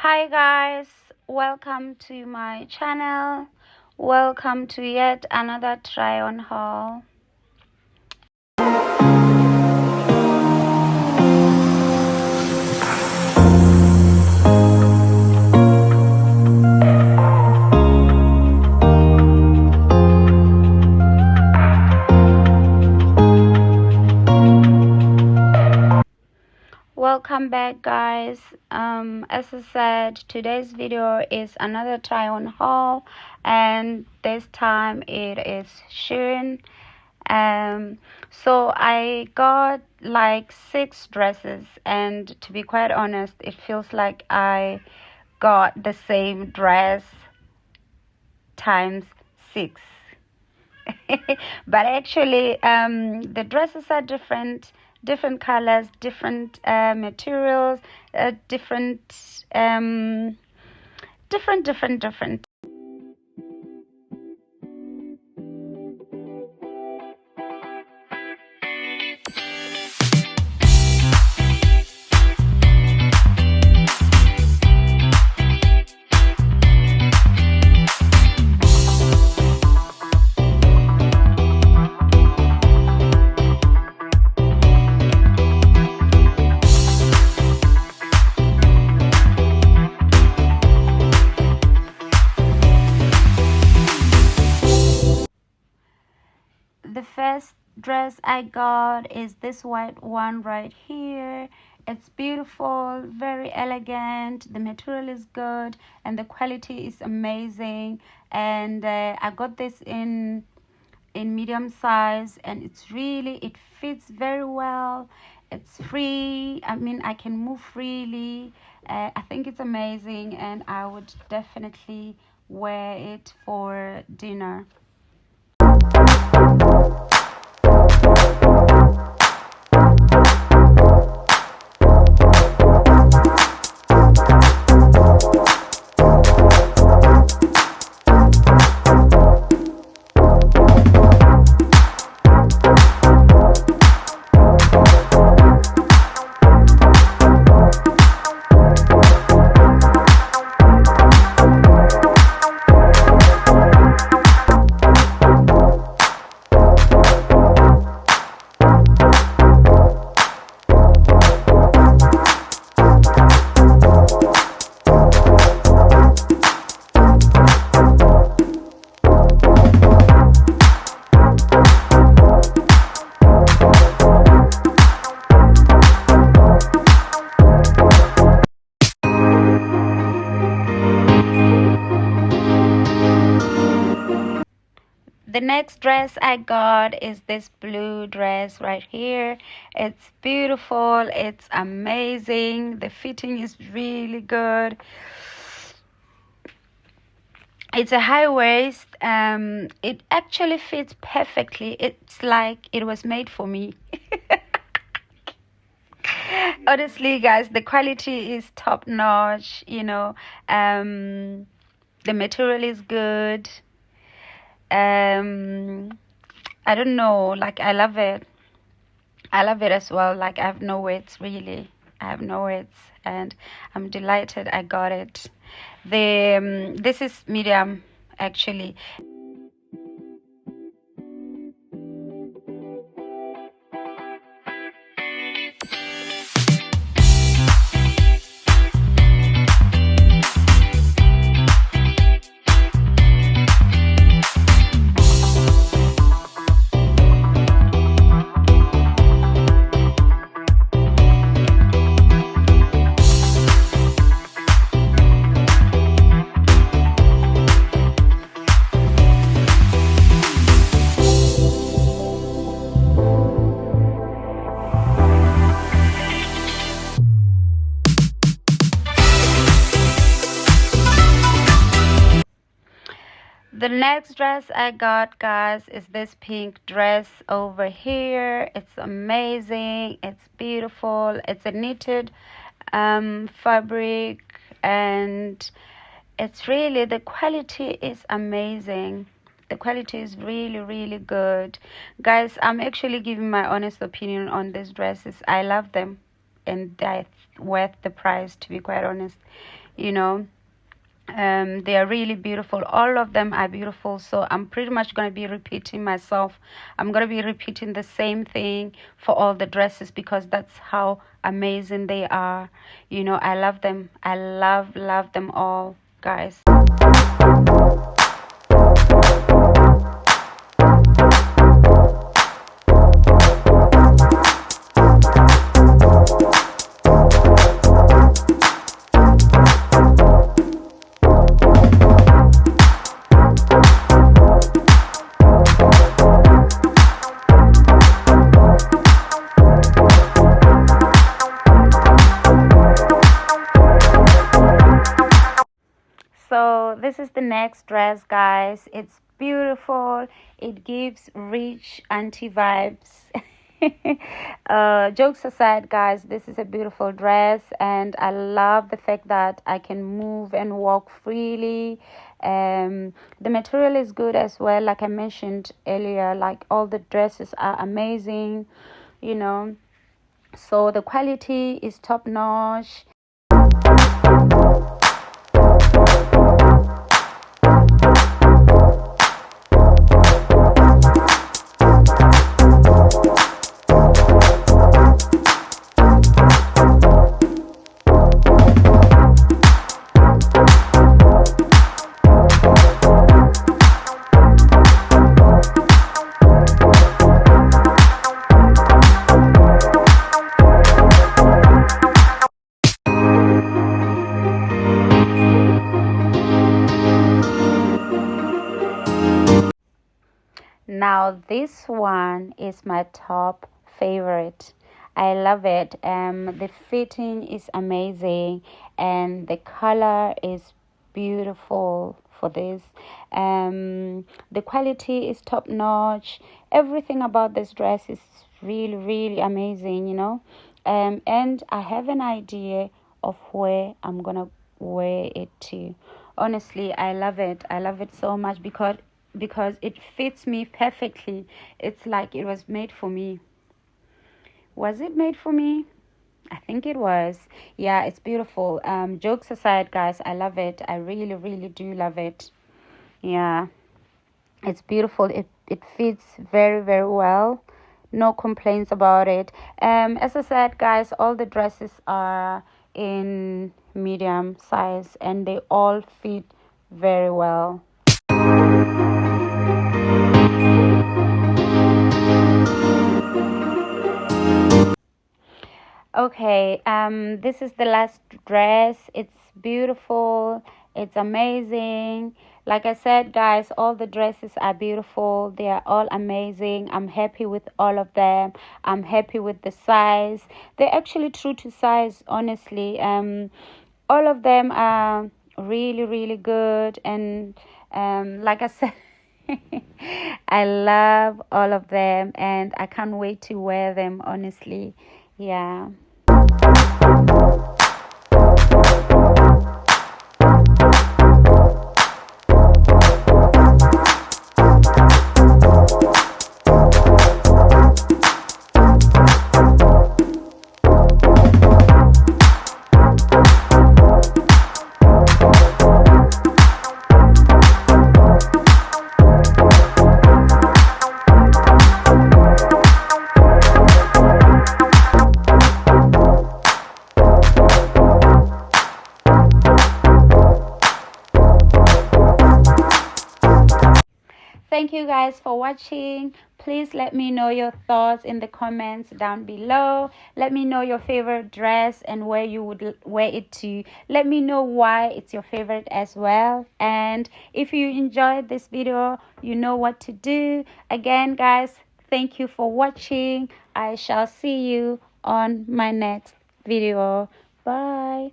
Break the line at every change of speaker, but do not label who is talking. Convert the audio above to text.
Hi guys, welcome to my channel. Welcome to yet another try on haul. Welcome back guys. As I said, today's video is another try on haul, and this time it is Shein. So I got like 6 dresses, and to be quite honest, it feels like I got the same dress times 6. But actually the dresses are different colors, different materials, different. The first dress I got is this white one right here. It's beautiful, very elegant, the material is good, and the quality is amazing. And I got this in medium size, and it fits very well. It's free, I mean, I can move freely. I think it's amazing, and I would definitely wear it for dinner. The next dress I got is this blue dress right here. It's beautiful, it's amazing, the fitting is really good. It's a high waist. It actually fits perfectly. It's like it was made for me. Honestly guys, the quality is top notch, the material is good. I don't know, like I love it as well. Like I have no words, really. I have no words, and I'm delighted I got it. This is medium actually. The next dress I got, guys, is this pink dress over here. It's amazing, it's beautiful, it's a knitted fabric, and it's really, the quality is amazing. The quality is really good, guys. I'm actually giving my honest opinion on these dresses. I love them, and they're worth the price, to be quite honest. you know. They are really beautiful. All of them are beautiful. So I'm pretty much going to be repeating myself. I'm going to be repeating the same thing for all the dresses because that's how amazing they are. You know, I love them. I love them all, guys. So this is the next dress, guys. It's beautiful. It gives rich auntie vibes. Jokes aside, guys, this is a beautiful dress, and I love the fact that I can move and walk freely. The material is good as well, like I mentioned earlier. Like, all the dresses are amazing, you know. So the quality is top notch. Now this one is my top favorite. I love it. The fitting is amazing and the color is beautiful for this. The quality is top notch. Everything about this dress is really amazing, you know. And I have an idea of where I'm gonna wear it to. Honestly, I love it. I love it so much because it fits me perfectly. It's like it was made for me. Was it made for me? I think it was. Yeah, it's beautiful. Jokes aside, guys, I love it. I really do love it. Yeah, it's beautiful. It fits very well. No complaints about it. As I said, guys, all the dresses are in medium size and they all fit very well. Okay, this is the last dress. It's beautiful. It's amazing. Like I said, guys, all the dresses are beautiful. They are all amazing. I'm happy with all of them. I'm happy with the size. They're actually true to size, honestly. All of them are really good. And like I said, I love all of them and I can't wait to wear them, honestly. Yeah. Thank you guys for watching. Please let me know your thoughts in the comments down below. Let me know your favorite dress and where you would wear it to. Let me know why it's your favorite as well. And if you enjoyed this video, you know what to do. Again, guys, thank you for watching. I shall see you on my next video. Bye.